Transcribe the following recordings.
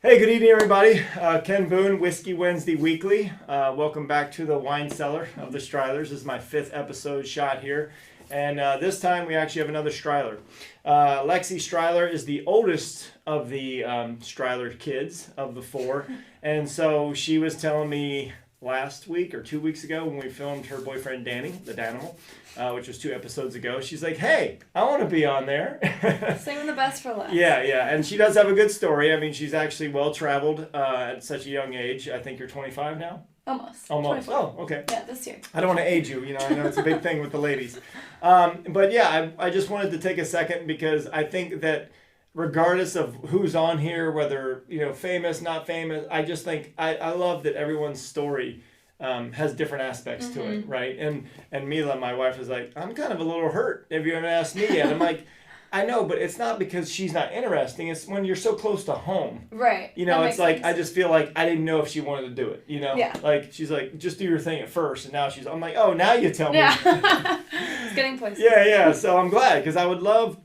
Hey, good evening, everybody. Ken Boone, Whiskey Wednesday Weekly. Welcome back to the wine cellar of the Strilers. This is my 5th episode shot here. And this time we actually have another Striler. Lexi Striler is the oldest of the Striler kids of the 4. And so she was telling me last week or 2 weeks ago when we filmed her boyfriend Danny, the Danimal, which was 2 episodes ago. She's like, hey, I want to be on there. Saving the best for last. Yeah. And she does have a good story. I mean, she's actually well-traveled at such a young age. I think you're 25 now? Almost. 24. Oh, okay. Yeah, this year. I don't want to age you. I know it's a big thing with the ladies. But yeah, I just wanted to take a second because I think that regardless of who's on here, whether, famous, not famous, I just think I love that everyone's story has different aspects to it, right? And Mila, my wife, is like, I'm kind of a little hurt if you haven't asked me yet. I'm like, I know, but it's not because she's not interesting. It's when you're so close to home. Right. It's like, I just feel like I didn't know if she wanted to do it, Yeah. Like, she's like, just do your thing at first. And now I'm like, oh, now you tell me. Yeah. It's getting places. Yeah. So I'm glad because I would love,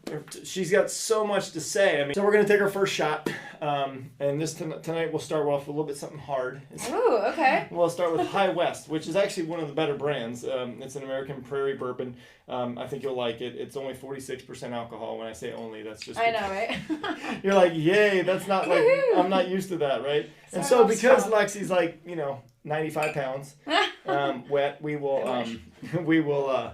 she's got so much to say. I mean, so we're going to take our first shot. And this tonight we'll start off with a little bit something hard. Ooh, okay. We'll start with High West, which is actually one of the better brands. It's an American Prairie bourbon. I think you'll like it. It's only 46% alcohol. When I say only, that's just... I know, right? You're like, yay, that's not like... I'm not used to that, right? Sorry, and so I'm because strong. Lexi's like, 95 pounds wet, we will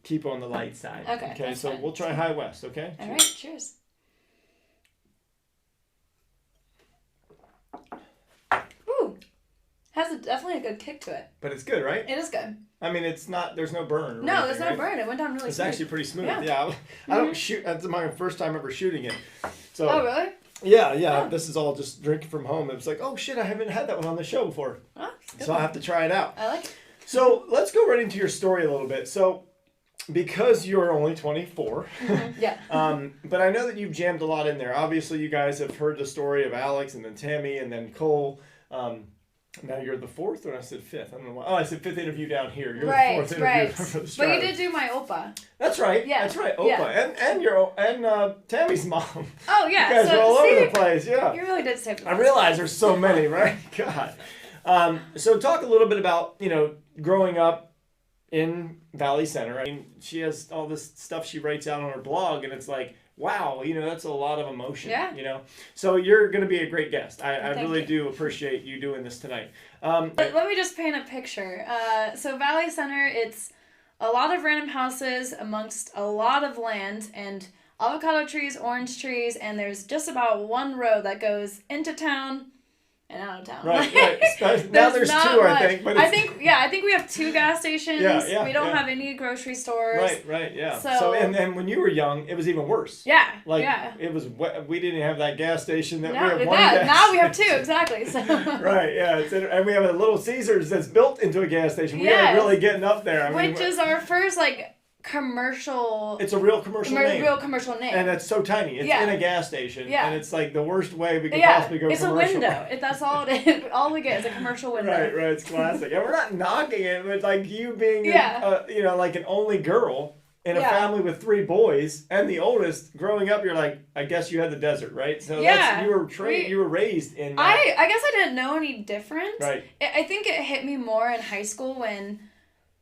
keep on the light side. Okay, so fine. we'll try High West, okay? All right, cheers. Ooh, has definitely a good kick to it. But it's good, right? It is good. I mean, it's not... There's no burn. No, there's no burn. It went down really It's smooth. actually pretty smooth. Yeah. I don't shoot. That's my first time ever shooting it. So. Oh, really? Yeah. Oh. This is all just drinking from home. It was like, oh shit, I haven't had that one on the show before. Oh, good So one. I have to try it out. I like it. So let's go right into your story a little bit. So, because you're only 24, Yeah. but I know that you've jammed a lot in there. Obviously, you guys have heard the story of Alex and then Tammy and then Cole. Now you're the 4th, or I said 5th. I don't know why. Oh, I said 5th interview down here. You're the 4th interview for the But Strilers. you did do my Opa. That's right. Yeah. That's right. Opa Yeah. and Tammy's mom. Oh, yeah. You guys are all over the place. Yeah. You really did save the I best. realize there's so many, right? God. So talk a little bit about growing up in Valley Center. I mean, she has all this stuff she writes out on her blog, and it's like, wow, that's a lot of emotion. Yeah. So you're going to be a great guest. I Thank really you. do appreciate you doing this tonight. Let me just paint a picture. So Valley Center, it's a lot of random houses amongst a lot of land and avocado trees, orange trees, and there's just about one road that goes into town and out of town. Right. Now there's 2, not I much. think. But I think we have 2 gas stations. Yeah, we don't yeah. have any grocery stores. Right, yeah. So and when you were young, it was even worse. Yeah. Like, yeah. it was, we didn't have that gas station that No, we have one yeah, gas now we have 2, station. exactly. So. Right, yeah. And we have a little Caesars that's built into a gas station. We Yes. are really getting up there. I mean, Which is our first, commercial... It's a real commercial name. Real commercial name. And it's so tiny. It's Yeah. in a gas station. Yeah. And it's like the worst way we could possibly go it's commercial. a window. That's all it is. All we get is a commercial window. Right. It's classic. And we're not knocking it, but like you being, like an only girl in a family with 3 boys and the oldest, growing up, you're like, I guess you had the desert, right? So Yeah. you were raised in that. I guess I didn't know any different. Right. I think it hit me more in high school when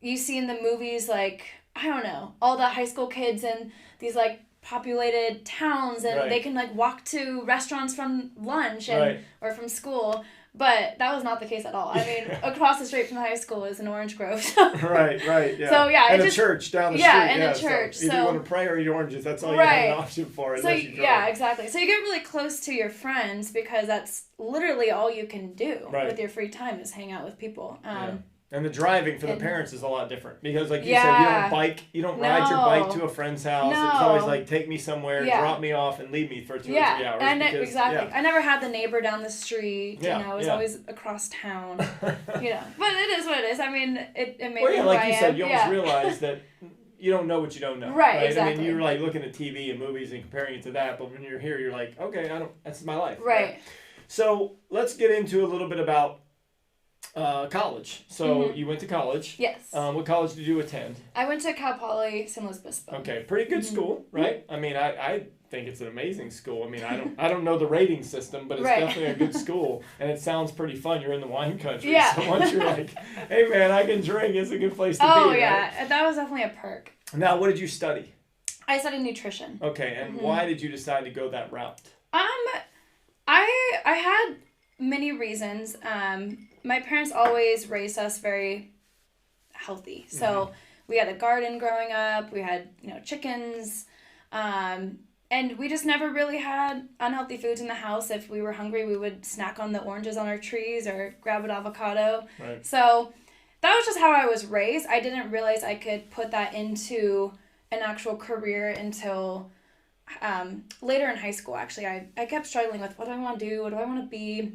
you see in the movies, I don't know, all the high school kids in these, populated towns and Right. they can, walk to restaurants from lunch and Right. or from school. But that was not the case at all. I mean, across the street from the high school is an orange grove. Right, yeah. So, yeah, and it a just... church down the Yeah, street. and a church, So, if you so- want to pray or eat oranges, that's all you Right. have an option for. So, Unless you drive. yeah, exactly. So you get really close to your friends because that's literally all you can do Right. with your free time is hang out with people. And the driving for the and- parents is a lot different because, like you said, you don't ride your bike to a friend's house. No. It's always like take me somewhere, Yeah. drop me off, and leave me for 2 or 3 Yeah, hours. and because, exactly. I never had the neighbor down the street. Yeah, It was yeah. always across town. But it is what it is. I mean, it made Well, me yeah, who like I you am. said, you almost Yeah. realize that you don't know what you don't know. Right, I mean, exactly. you're like looking at TV and movies and comparing it to that, but when you're here, you're like, okay, that's my life. Right. So let's get into a little bit about college. So you went to college. Yes. What college did you attend? I went to Cal Poly San Luis Obispo. Okay, pretty good school, right? I mean, I think it's an amazing school. I mean, I don't know the rating system, but it's Right. definitely a good school, and it sounds pretty fun. You're in the wine country, Yeah. so once you're like, hey man, I can drink, it's a good place to be. Oh right? yeah, that was definitely a perk. Now, what did you study? I studied nutrition. Okay, and why did you decide to go that route? I had many reasons. My parents always raised us very healthy. So we had a garden growing up. We had, chickens. And we just never really had unhealthy foods in the house. If we were hungry, we would snack on the oranges on our trees or grab an avocado. Right. So that was just how I was raised. I didn't realize I could put that into an actual career until later in high school. Actually, I kept struggling with what do I want to do? What do I want to be?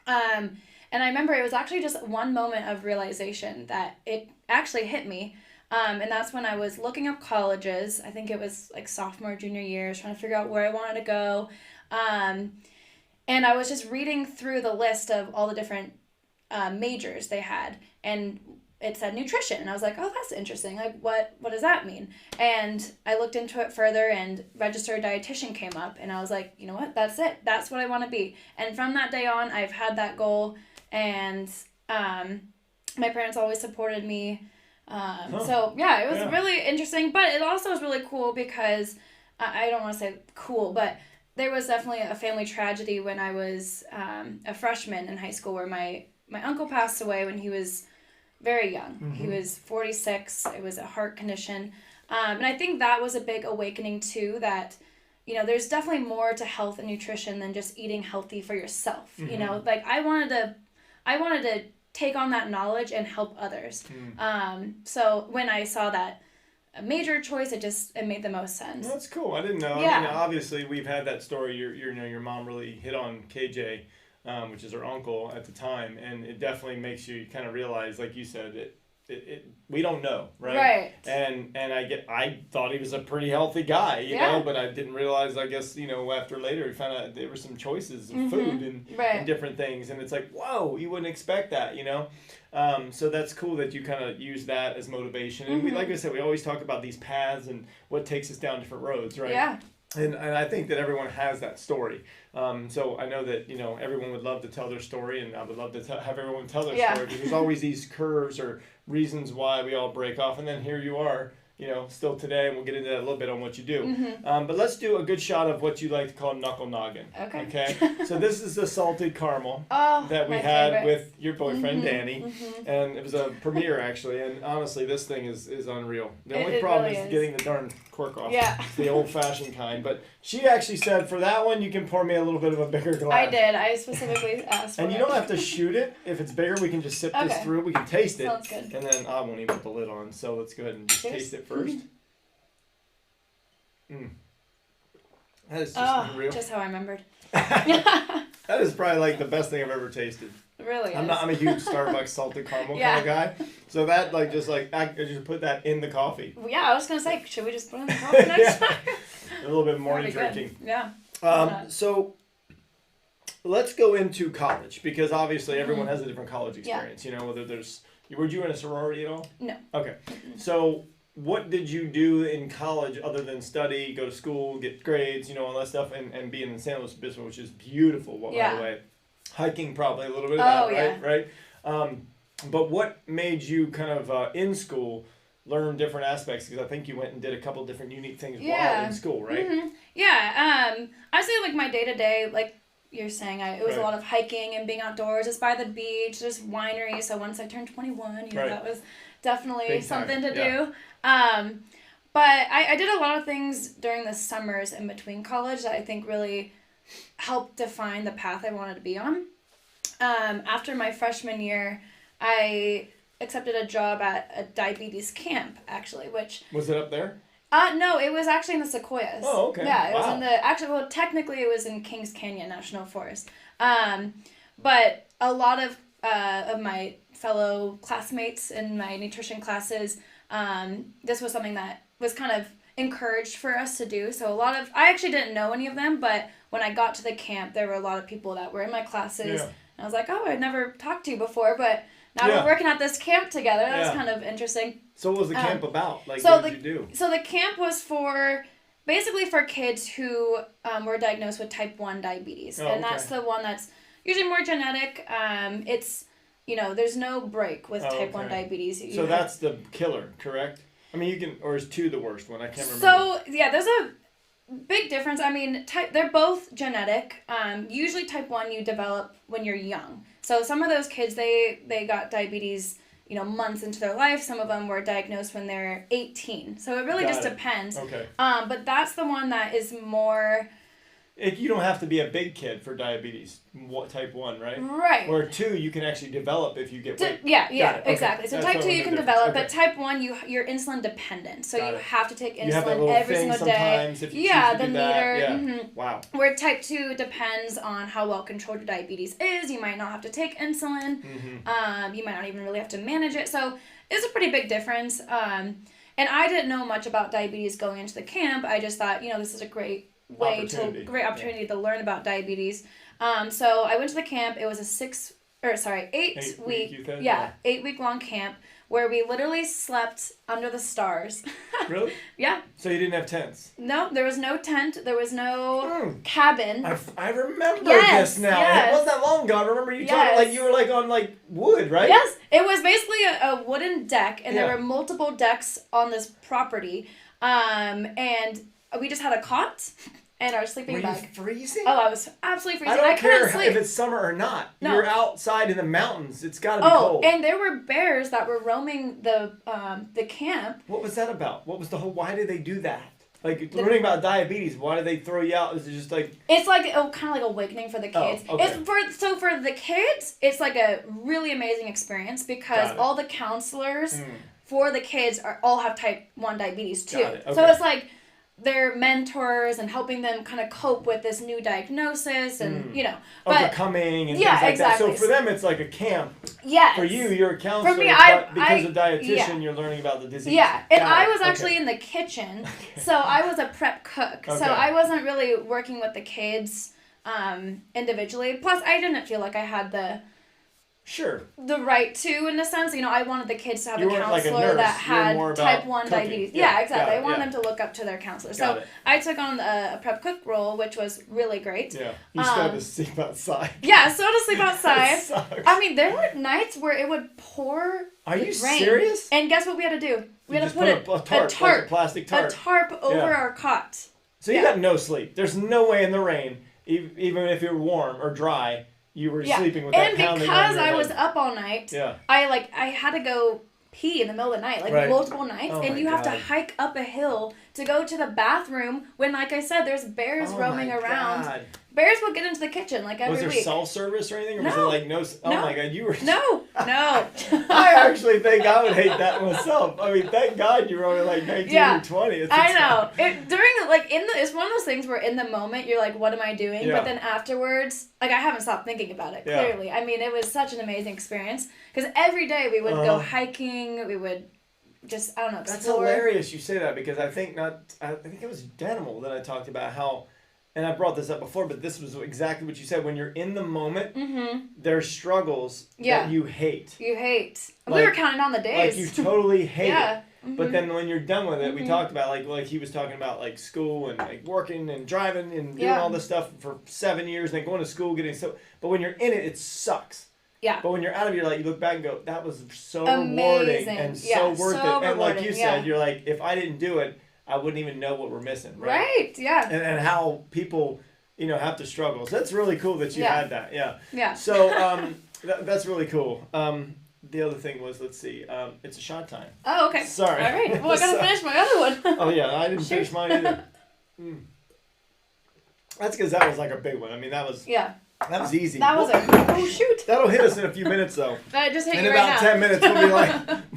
And I remember it was actually just one moment of realization that it actually hit me. And that's when I was looking up colleges. I think it was like sophomore, junior years, trying to figure out where I wanted to go. And I was just reading through the list of all the different majors they had. And it said nutrition. And I was like, oh, that's interesting. Like, what does that mean? And I looked into it further, and registered dietitian came up. And I was like, you know what? That's it. That's what I want to be. And from that day on, I've had that goal. And my parents always supported me. So, yeah, it was really interesting. But it also was really cool because, I don't want to say cool, but there was definitely a family tragedy when I was a freshman in high school where my uncle passed away when he was very young. Mm-hmm. He was 46. It was a heart condition. And I think that was a big awakening too, that, there's definitely more to health and nutrition than just eating healthy for yourself. Mm-hmm. Like I wanted to take on that knowledge and help others. So when I saw that a major choice, it made the most sense. That's cool. I didn't know. Yeah. I mean, obviously we've had that story. Your mom really hit on KJ, which is her uncle at the time, and it definitely makes you kind of realize, like you said, it we don't know, right? Right. And I thought he was a pretty healthy guy, you know, but I didn't realize, I guess, after later we found out there were some choices of food and different things, and it's like, whoa, you wouldn't expect that, So that's cool that you kind of use that as motivation. And we, like I said, we always talk about these paths and what takes us down different roads, right? Yeah. And I think that everyone has that story. So I know that, everyone would love to tell their story, and I would love to have everyone tell their story, because there's always these curves or reasons why we all break off. And then here you are, still today, and we'll get into that a little bit on what you do. But let's do a good shot of what you like to call knuckle noggin. Okay? So this is the salted caramel that we had favorite. With your boyfriend, Danny. And it was a premiere, actually. And honestly, this thing is unreal. The only problem really is getting the darn cork off. Yeah. It's the old-fashioned kind. But she actually said, for that one, you can pour me a little bit of a bigger glass. I did. I specifically asked for it. And you don't have to shoot it. If it's bigger, we can just sip this through. We can taste it. Sounds good. And then I won't even put the lid on. So let's go ahead and just taste it first. That is just unreal. Just how I remembered. That is probably like the best thing I've ever tasted. It really is. I'm a huge Starbucks salted caramel kind of guy. So that I just put that in the coffee. Well, yeah, I was gonna say, should we just put it in the coffee next time? A little bit morning drinking. Good. Yeah. So let's go into college, because obviously everyone has a different college experience. Whether there's were you in a sorority at all? No. Okay. So what did you do in college other than study, go to school, get grades, all that stuff, and be in the San Luis Obispo, which is beautiful, by the way. Hiking, probably a little bit of that, right? But what made you kind of, in school, learn different aspects? Because I think you went and did a couple different unique things while in school, right? Mm-hmm. Yeah. I say, like, my day-to-day, like you're saying, it was a lot of hiking and being outdoors, just by the beach, just winery. So once I turned 21, that was definitely something to do. But I did a lot of things during the summers in between college that I think really helped define the path I wanted to be on. After my freshman year, I accepted a job at a diabetes camp, actually, which... Was it up there? No, it was actually in the Sequoias. Oh, okay. Yeah, it was in the... technically it was in Kings Canyon National Forest. But a lot of my fellow classmates in my nutrition classes, this was something that was kind of encouraged for us to do. So I actually didn't know any of them, but when I got to the camp, there were a lot of people that were in my classes. Yeah. And I was like, I'd never talked to you before, but now we're working at this camp together. That was kind of interesting. So what was the camp about? Like, what did you do? So the camp was for basically for kids who were diagnosed with type 1 diabetes. Oh, and that's the one that's usually more genetic. It's, there's no break with type 1 diabetes. So that's the killer, correct? I mean, you can, or is 2 the worst one? I can't remember. So, yeah, there's a big difference. I mean, they're both genetic. Usually type 1 you develop when you're young. So some of those kids, they got diabetes, months into their life. Some of them were diagnosed when they're 18. So it really depends. Okay. But that's the one that is more... You don't have to be a big kid for diabetes, type 1, right? Right. Or 2, you can actually develop if you get weight. Yeah, Okay. exactly. So That's type 2 you can develop, but type 1 you're insulin dependent. So you have to take insulin every single day. If you choose to do that. meter. Mm-hmm. Wow. Where type 2 depends on how well controlled your diabetes is. You might not have to take insulin. Mm-hmm. You might not even really have to manage it. So it's a pretty big difference. And I didn't know much about diabetes going into the camp. I just thought, this is a great opportunity to learn about diabetes. So I went to the camp. It was a 8-week long camp where we literally slept under the stars. Really? Yeah. So you didn't have tents? No, there was no tent. There was no cabin. I remember this now. Yes. It wasn't that long ago. I remember you talking you were on wood, right? Yes. It was basically a wooden deck, and there were multiple decks on this property. And we just had a cot and our sleeping bag. Were you freezing? Oh, I was absolutely freezing. I don't care couldn't sleep. if it's summer or not. No. You're outside in the mountains. It's got to be cold. And there were bears that were roaming the camp. What was that about? Why did they do that? Learning about diabetes, why did they throw you out? Is it just It's kind of like awakening for the kids. Oh, okay. For the kids, it's like a really amazing experience because all the counselors for the kids all have type 1 diabetes too. Got it. Okay. So it's like they're mentors and helping them kind of cope with this new diagnosis and, overcoming and things like exactly. that. So for them, it's like a camp. Yes. For you, you're a counselor. For me, because of dietitian, you're learning about the disease. Yeah, and I was actually in the kitchen, so I was a prep cook. Okay. So I wasn't really working with the kids individually. Plus, I didn't feel like I had the right to, in a sense. I wanted the kids to have a counselor that had type 1 diabetes. Yeah, exactly. I wanted them to look up to their counselor. So I took on a prep cook role, which was really great. Yeah. You still had to sleep outside. Yeah, still had to sleep outside. That sucks. I mean, there were nights where it would pour Are you rain. serious? And guess what we had to do? We had to put a tarp, like a plastic tarp. A tarp over our cot. So you got no sleep. There's no way in the rain, even if you're warm or dry, you were sleeping with that pounding on your head. And because I was up all night, I had to go pee in the middle of the night, multiple nights, and you have to hike up a hill to go to the bathroom when, like I said, there's bears roaming around. God. Bears will get into the kitchen every week. Was there self-service or anything? Or was it no? Oh my God, you were... No. I actually think I would hate that myself. I mean, thank God you were only 19 or 20. I know. It's one of those things where in the moment you're like, what am I doing? Yeah. But then afterwards, I haven't stopped thinking about it, clearly. I mean, it was such an amazing experience. Because every day we would go hiking, we would just, I don't know, explore. That's hilarious you say that because I think it was Danimal that I talked about how, and I brought this up before, but this was exactly what you said. When you're in the moment, there's struggles that you hate. You hate. We were counting on the days. You totally hate it. Mm-hmm. But then when you're done with it, we talked about like he was talking about school and working and driving and doing all this stuff for 7 years and then going to school but when you're in it, it sucks. Yeah. But when you're out of it, you look back and go, that was so amazing. Rewarding and so worth it. Rewarding, and like you said, you're like, if I didn't do it, I wouldn't even know what we're missing. Right, yeah. And how people, have to struggle. So that's really cool that you had that. Yeah. Yeah. So that's really cool. The other thing was, let's see, it's a shot time. Oh, okay. Sorry. All right. Well, I gotta finish my other one. Oh, yeah. I didn't finish mine either. That's because that was a big one. I mean, that was... Yeah. That was easy. Oh, shoot. That'll hit us in a few minutes, though. That just hit in you about right now. 10 minutes,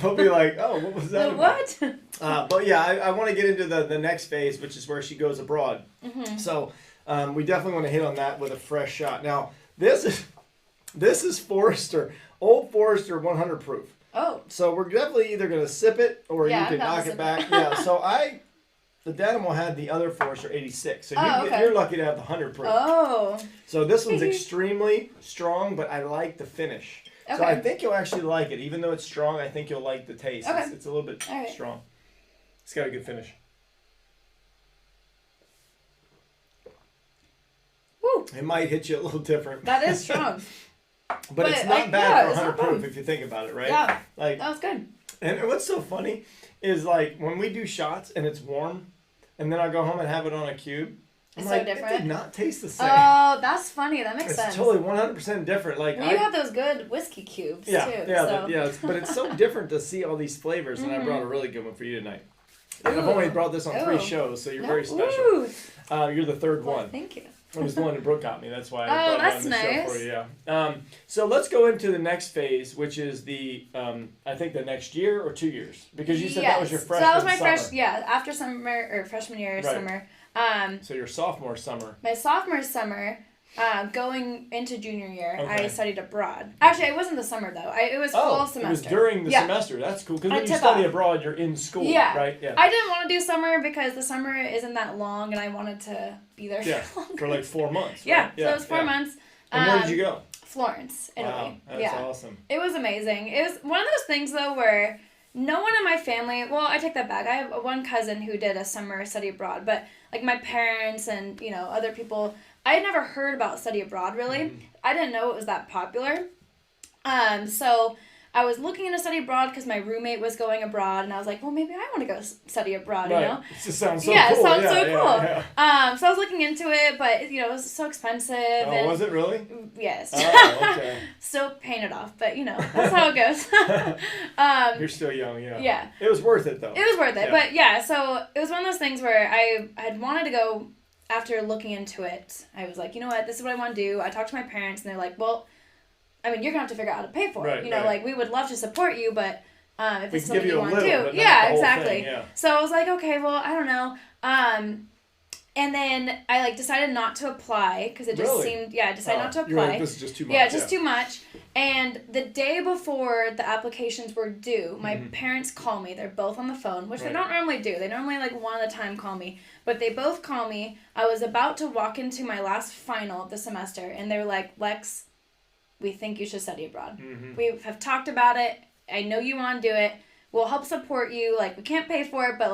we'll be like, oh, what was that about? What? But yeah, I want to get into the next phase, which is where she goes abroad. Mm-hmm. So we definitely want to hit on that with a fresh shot. Now, this is Forester, Old Forester 100 proof. Oh. So we're definitely either going to sip it or you can knock it back. Yeah. So the Danimal had the other Forester 86. So you're lucky to have the 100 proof. Oh. So this one's extremely strong, but I like the finish. Okay. So I think you'll actually like it. Even though it's strong, I think you'll like the taste. Okay. It's a little bit strong. It's got a good finish. It might hit you a little different. That is strong. But it's not bad for 100 proof if you think about it, right? Yeah. Like, that was good. And what's so funny is like when we do shots and it's warm, and then I go home and have it on a cube. I'm It's like, so different. It did not taste the same. Oh, that's funny. That makes sense. It's totally 100% different. Like well, you have those good whiskey cubes too. So. But it's so different to see all these flavors, and I brought a really good one for you tonight. And I've only brought this on 3 shows, so you're very special. You're the third one. Thank you. It was the one that Brooke got me. That's why I brought it that's on the show nice. for you. Yeah. So let's go into the next phase, which is the I think the next year or 2 years, because you said that was your freshman So that was my summer. after summer or freshman year summer. So your sophomore summer. My sophomore summer, going into junior year, Okay. I studied abroad. Actually, it wasn't the summer though. It was full semester. It was during the semester. That's cool. Because when you study abroad, you're in school, right? Yeah. I didn't want to do summer because the summer isn't that long, and I wanted to be there for longer. For like 4 months. Right? Yeah, so it was 4 months. And where did you go? Florence, Italy. Wow, that's awesome. It was amazing. It was one of those things though where no one in my family, well, I take that back. I have one cousin who did a summer study abroad, but like my parents and, other people, I had never heard about study abroad really. Mm-hmm. I didn't know it was that popular. So I was looking into study abroad because my roommate was going abroad, and I was like, well, maybe I want to go study abroad, Right. you know? It just sounds so cool. cool. Yeah, it sounds so cool. Yeah. So I was looking into it, but, it was so expensive. Oh, and was it really? Yes. Oh, okay. Still paying it off, but, that's how it goes. You're still young, yeah. Yeah. It was worth it, though. It was worth it, but so it was one of those things where I had wanted to go after looking into it. I was like, you know what, this is what I want to do. I talked to my parents, and they're like, well, I mean, you're going to have to figure out how to pay for it. Like, we would love to support you, but if it's something you want to do. Yeah, exactly. Thing, So I was like, okay, well, I don't know. And then I, decided not to apply, because it just seemed, I decided not to apply. You're like, this is just too much. Yeah, just too much. And the day before the applications were due, my parents call me. They're both on the phone, which they don't normally do. They normally, one at a time call me. But they both call me. I was about to walk into my last final of the semester, and they were like, Lex, we think you should study abroad. We have talked about it. I know you want to do it. We'll help support you. We can't pay for it, but,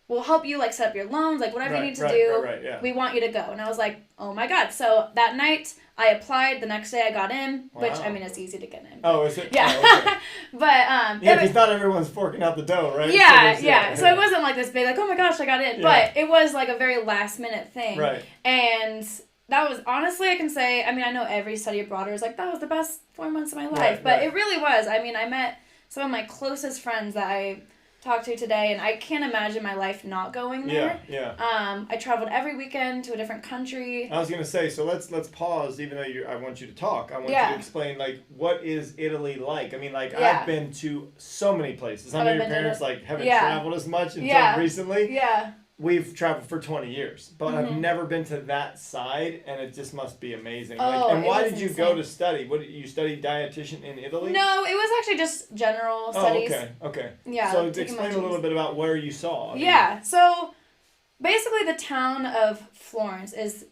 we'll help you, set up your loans, whatever you need to do. We want you to go. And I was like, oh, my God. So that night, I applied. The next day, I got in, which, it's easy to get in. Oh, is it? Yeah. Oh, okay. But, because not everyone's forking out the dough, right? Yeah. So it wasn't this big, oh, my gosh, I got in. Yeah. But it was, a very last-minute thing. Right. And that was, honestly, I can say, I know every study abroader is that was the best 4 months of my life. But it really was. I met some of my closest friends that I talked to today, and I can't imagine my life not going there. Yeah. I traveled every weekend to a different country. I was gonna say, so let's pause. Even though I want you to talk, I want you to explain what is Italy like. I've been to so many places. I know your parents haven't traveled as much until recently. Yeah. We've traveled for 20 years, but I've never been to that side, and it just must be amazing. And why did you go to study? What you studied dietitian in Italy? No, it was actually just general studies. Okay. Yeah. So explain a little bit about where you saw. So basically the town of Florence is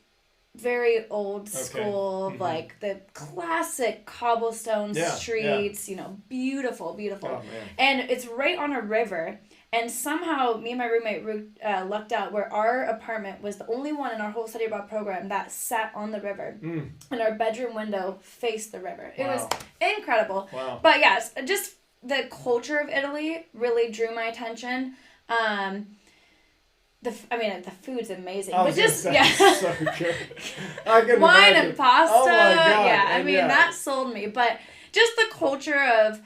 very old school, the classic cobblestone streets, beautiful. Oh, man. And it's right on a river. And somehow, me and my roommate lucked out where our apartment was the only one in our whole study abroad program that sat on the river. And our bedroom window faced the river. It was incredible. Wow. But yes, just the culture of Italy really drew my attention. The food's amazing. So good. I can Wine imagine. and pasta. Oh my God. That sold me. But just the culture of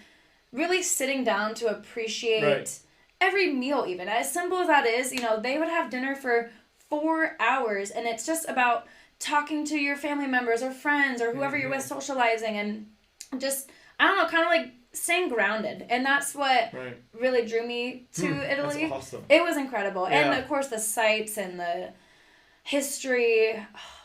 really sitting down to appreciate every meal, even as simple as that is, they would have dinner for 4 hours, and it's just about talking to your family members or friends or whoever you're with, socializing, and just, I don't know, kind of staying grounded. And that's what really drew me to Italy. That's awesome. It was incredible. And of course the sights and the history.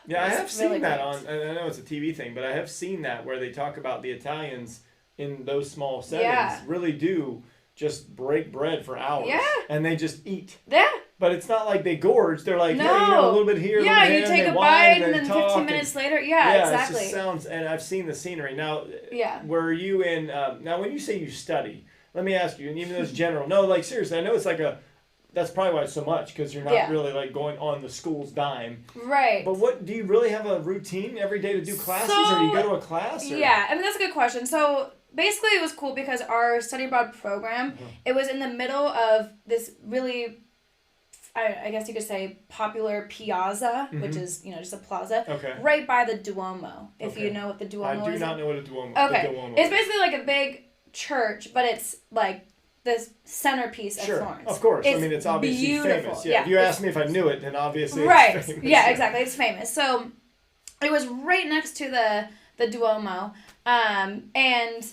Yeah, I have seen that on, I know it's a TV thing, but I have seen that where they talk about the Italians in those small settings really do just break bread for hours. Yeah. And they just eat. Yeah. But it's not like they gorge. They're like, no. a little bit here, yeah, a little bit you take a bite, and then 15 minutes later. Yeah, exactly. It just sounds, and I've seen the scenery. Now, yeah. Were you in, now when you say you study, let me ask you, and even though it's general, no, seriously, I know it's that's probably why it's so much, because you're not really like going on the school's dime. Right. But what do you really have a routine every day to do classes, or do you go to a class? Or? Yeah, I mean that's a good question. So basically, it was cool because our study abroad program, it was in the middle of this really, I guess you could say, popular piazza, which is, just a plaza, right by the Duomo, if you know what the Duomo is. I do not know what a Duomo is. Okay, it's basically like a big church, but it's like this centerpiece of Florence. Of course. It's obviously beautiful. famous. Yeah. If you asked me if I knew it, then obviously it's famous. Yeah, exactly. It's famous. So it was right next to the Duomo. And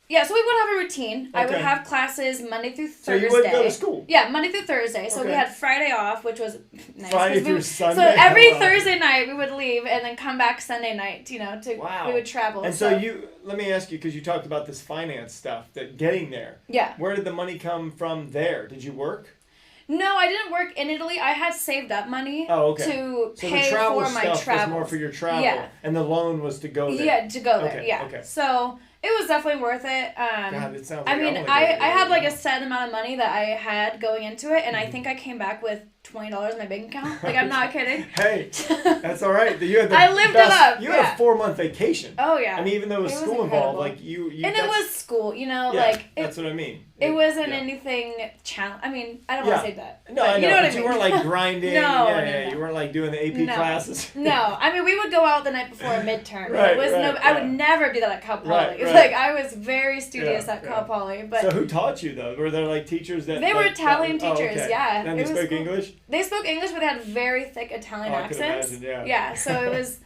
yeah, so we would have a routine. I would have classes Monday through Thursday. So you would go to school? Yeah, Monday through Thursday. So we had Friday off, which was nice. Friday through Sunday? So every Thursday night we would leave and then come back Sunday night, we would travel. And so let me ask you, because you talked about this finance stuff, that getting there. Yeah. Where did the money come from there? Did you work? No, I didn't work in Italy. I had saved up money to pay for my travel. So was more for your travel, and the loan was to go there. Yeah, to go there. Okay. So it was definitely worth it. God, it sounds like I had like a set amount of money that I had going into it, and I think I came back with $20 in my bank account. Like, I'm not kidding. Hey, that's all right. You had I lived it up. You had a 4-month vacation. Oh yeah. I mean, even though it was school involved, like you. And it was school, that's what I mean. It wasn't anything challenge. I mean, I don't want to say that. No, I know. You know what I mean? You weren't like grinding. No. You weren't like doing the AP classes. No, I mean we would go out the night before a midterm. Right, I would never do that at Cal Poly. Right. Like I was very studious at Cal Poly. But so who taught you though? Were there like teachers that? They were Italian teachers. Yeah. And they spoke English. They spoke English, but they had very thick Italian accents. I could imagine, yeah. So it was,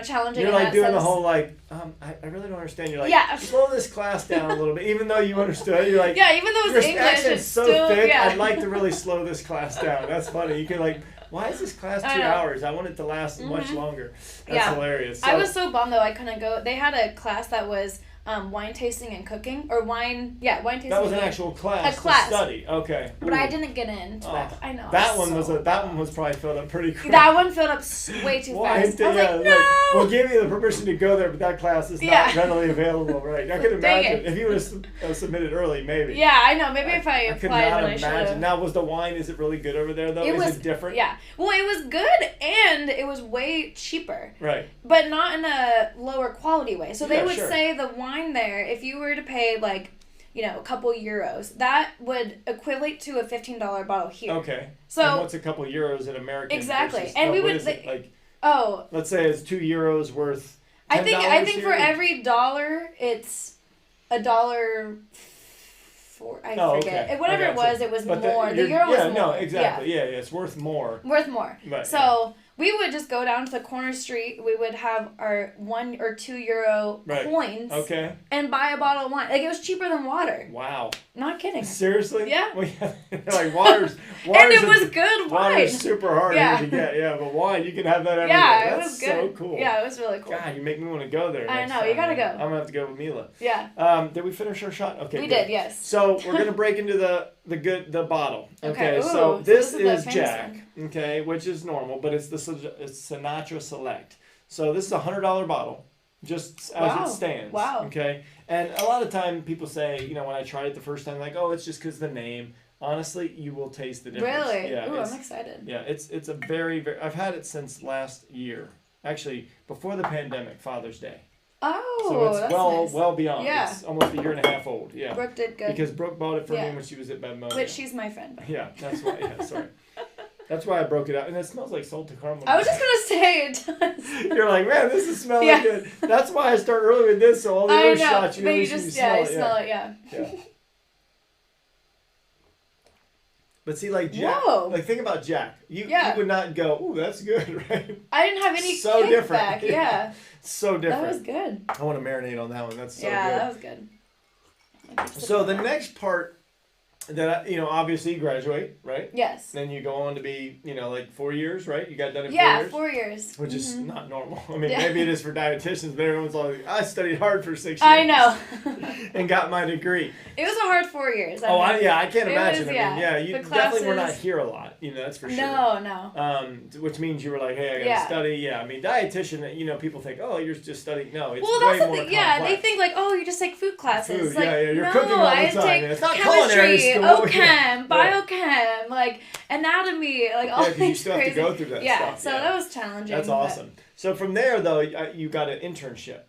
challenging. You're like doing the whole like, I really don't understand. You're like, slow this class down a little bit, even though you understood. You're like, even though it's English, it's so still thick. I'd like to really slow this class down. That's funny. You can like, why is this class 2 hours? I want it to last much longer. That's hilarious. So, I was so bummed though I couldn't go. They had a class that was wine tasting and cooking, or wine tasting. That was an actual class. To study. Okay. But I didn't get in. I know. That one was probably filled up pretty quick. That one filled up way too fast. I was like, no. We'll give you the permission to go there, but that class is not readily available, right? I could imagine if you would have submitted early, maybe. Yeah, I know. Maybe if I applied could when not I should have. Now, was the wine? Is it really good over there though? Is it different? Yeah. Well, it was good and it was way cheaper. Right. But not in a lower quality way. So they would say the wine there, if you were to pay like, a couple euros, that would equate to a $15 bottle here. Okay. So and what's a couple euros in American? Exactly. Versus, and we would let's say it's €2 worth. $10 I think for every dollar it's $1. I forget. Okay. Whatever it was but more. The euro was more. No, exactly. Yeah, it's worth more. Worth more. Right, so we would just go down to the corner street. We would have our €1 or €2 coins. Okay. And buy a bottle of wine. Like, it was cheaper than water. Wow. Not kidding. Seriously? Yeah. Well, like water's and it was good wine. Water's super hard to get. But wine, you can have that everywhere. Yeah, That's it was good. So cool. Yeah, it was the cool. God, you make me want to go there. I know, you gotta go. I'm gonna have to go with Mila. Yeah. Did we finish our shot? Okay. We did, yes. So we're gonna break into the bottle. Okay. Ooh, so this is Jack. One. Okay, which is normal, but it's Sinatra Select. So this is a $100 bottle, just as it stands. Wow. Okay, and a lot of time people say, when I tried it the first time, like, oh, it's just because the name. Honestly, you will taste the difference. Really? Yeah. Ooh, I'm excited. Yeah, it's a very, very. I've had it since last year. Actually, before the pandemic, Father's Day. Oh, so it's that's nice. well beyond. Yeah. It's almost a year and a half old. Yeah. Brooke did good. Because Brooke bought it for me when she was at Bedmo. But she's my friend. Yeah, that's why. Yeah, sorry. That's why I broke it out, and it smells like salted caramel. I was just gonna say it does. You're like, man, this is smelling good. That's why I start early with this, so all the other shots, you just smell it. Yeah. But see, like Jack, like think about Jack. You would not go, ooh, that's good, right? I didn't have any so kickback. Different. Yeah. So different. That was good. I want to marinate on that one. That's so good. Yeah, that was good. So the next part that obviously you graduate, right? Yes. Then you go on to be, like 4 years, right? You got done in 4 years? Yeah, 4 years. Which is not normal. I mean, maybe it is for dietitians, but everyone's like, I studied hard for 6 years. I know. And got my degree. It was a hard 4 years. I can't imagine. Was, you definitely were not here a lot, that's for sure. No. Which means you were like, hey, I got to study. Yeah, I mean, dietitian, people think, oh, you're just studying. No, it's way more complex. Yeah, they think like, oh, you just take food classes. Food, like, you're cooking all the time. It's not culinary school. OChem, biochem, like anatomy, like all these you still crazy. have to go through that stuff. So that was challenging. That's awesome. So from there, though, you got an internship.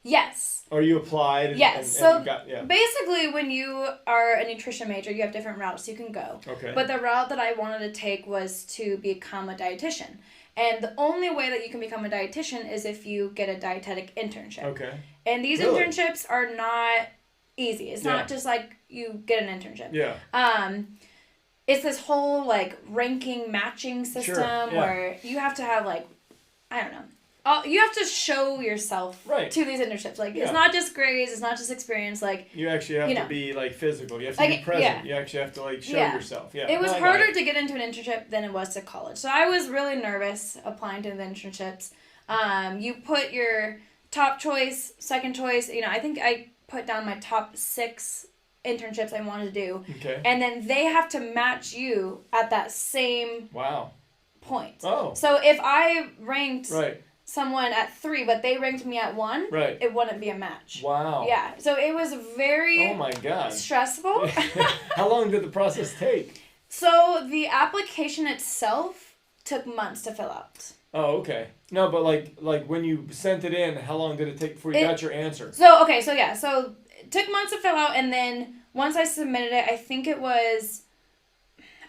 Yes. Or you applied. Yes. And you got, basically, when you are a nutrition major, you have different routes you can go. Okay. But the route that I wanted to take was to become a dietitian. And the only way that you can become a dietitian is if you get a dietetic internship. Okay. And these internships are not easy. It's not just like you get an internship. Yeah. It's this whole like ranking matching system where you have to have like, I don't know. You have to show yourself to these internships. Like it's not just grades, it's not just experience. Like you actually have to be like physical. You have to be present. You actually have to like show yourself. Yeah. It was harder to get into an internship than it was to college. So I was really nervous applying to the internships. You put your top choice, second choice. I think I put down my top 6 internships I wanted to do. Okay. And then they have to match you at that same point. Oh. So if I ranked someone at 3, but they ranked me at 1, it wouldn't be a match. Wow. Yeah. So it was very stressful. How long did the process take? So the application itself took months to fill out. Oh, okay. No, but like when you sent it in, how long did it take before you got your answer? So it took months to fill out, and then once I submitted it, I think it was,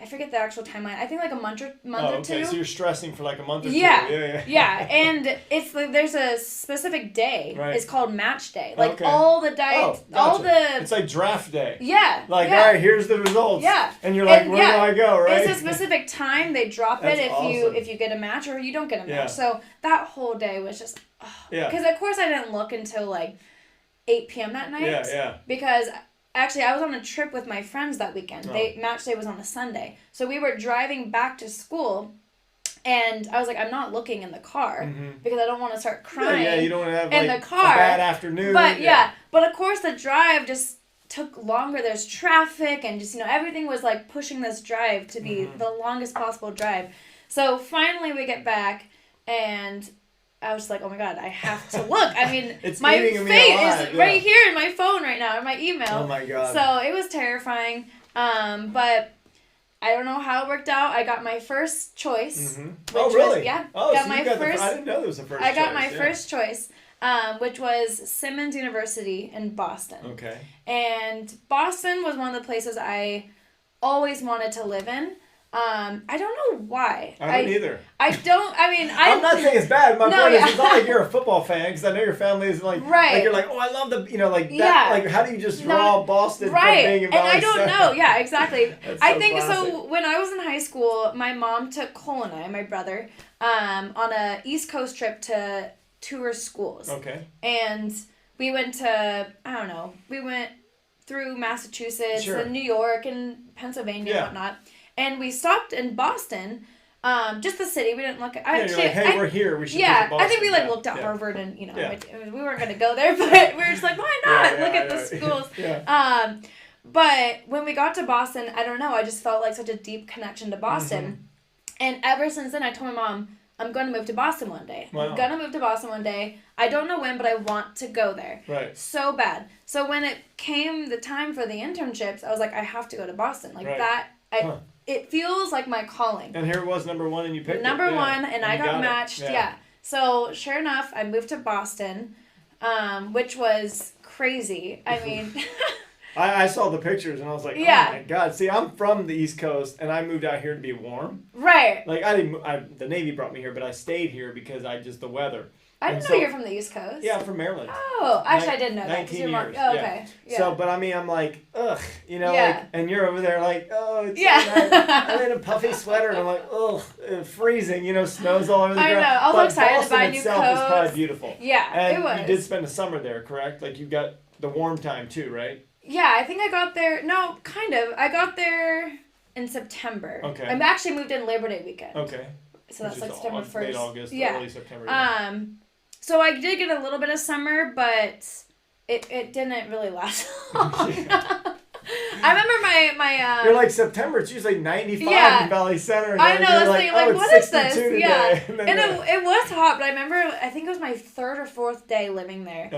I forget the actual timeline. I think like a month or two. Okay, so you're stressing for like a month or two. Yeah, and it's like there's a specific day. Right. It's called match day. Like all the diets, all the. It's like draft day. Yeah. Like all right, here's the results. Yeah. And you're like, where do I go? Right. It's a specific time they drop it if you get a match or you don't get a match. Yeah. So that whole day was just. Because of course I didn't look until like 8 p.m. that night. Yeah. Because. Actually, I was on a trip with my friends that weekend. Match day was on a Sunday. So we were driving back to school, and I was like, I'm not looking in the car because I don't want to start crying you don't want to have in the car. A bad afternoon. But but of course the drive just took longer. There's traffic and just, everything was like pushing this drive to be the longest possible drive. So finally we get back, and I was like, oh my God, I have to look. I mean, my fate is right here in my phone right now, in my email. Oh my God. So it was terrifying. But I don't know how it worked out. I got my first choice. Oh, really? I didn't know there was a first choice. I got my first choice, which was Simmons University in Boston. Okay. And Boston was one of the places I always wanted to live in. I don't know why. I don't either. I'm not saying it's bad. My point is, it's not like you're a football fan, because I know your family is like, like you're like, oh, I love that, like, how do you just draw Boston from being in Valley And I don't know. Yeah, exactly. I think classic. so. When I was in high school, my mom took Cole and I, my brother, on a East Coast trip to tour schools. Okay. And we went we went through Massachusetts and New York and Pennsylvania and whatnot. And we stopped in Boston, just the city. We didn't look at. You're like, hey, we're here. We should visit Boston. I think we looked at Harvard, and we weren't going to go there, but we were just like, why not? Look at the schools. Yeah. But when we got to Boston, I don't know. I just felt like such a deep connection to Boston, and ever since then, I told my mom, I'm going to move to Boston one day. Wow. I'm going to move to Boston one day. I don't know when, but I want to go there. Right. So bad. So when it came the time for the internships, I was like, I have to go to Boston. Like that. It feels like my calling. And here it was, number 1, and you picked number 1, and I got matched. Yeah. So sure enough, I moved to Boston, which was crazy. I mean. I saw the pictures and I was like, oh my God. See, I'm from the East Coast and I moved out here to be warm. Right. Like the Navy brought me here, but I stayed here because the weather. I didn't know you're from the East Coast. Yeah, I'm from Maryland. Oh, actually I didn't know that. 19 years. Oh, okay. Yeah. So, but I mean, I'm like, ugh, like, and you're over there like, oh, it's so nice. I'm in a puffy sweater and I'm like, ugh, freezing, snow's all over the ground. I know, I was excited to buy new itself coats. Is probably beautiful. Yeah, and it was. You did spend a summer there, correct? Like you got the warm time too, right? Yeah, I think I got there, no, kind of. I got there in September. Okay. I actually moved in Labor Day weekend. Okay. So that's like September 1st. Late August, early September. So I did get a little bit of summer, but it didn't really last long. I remember my You're like September. It's usually 95 in Valley Center. And I know. That's like, like, what is this? Today. Yeah. And it was hot, but I remember. I think it was my third or fourth day living there.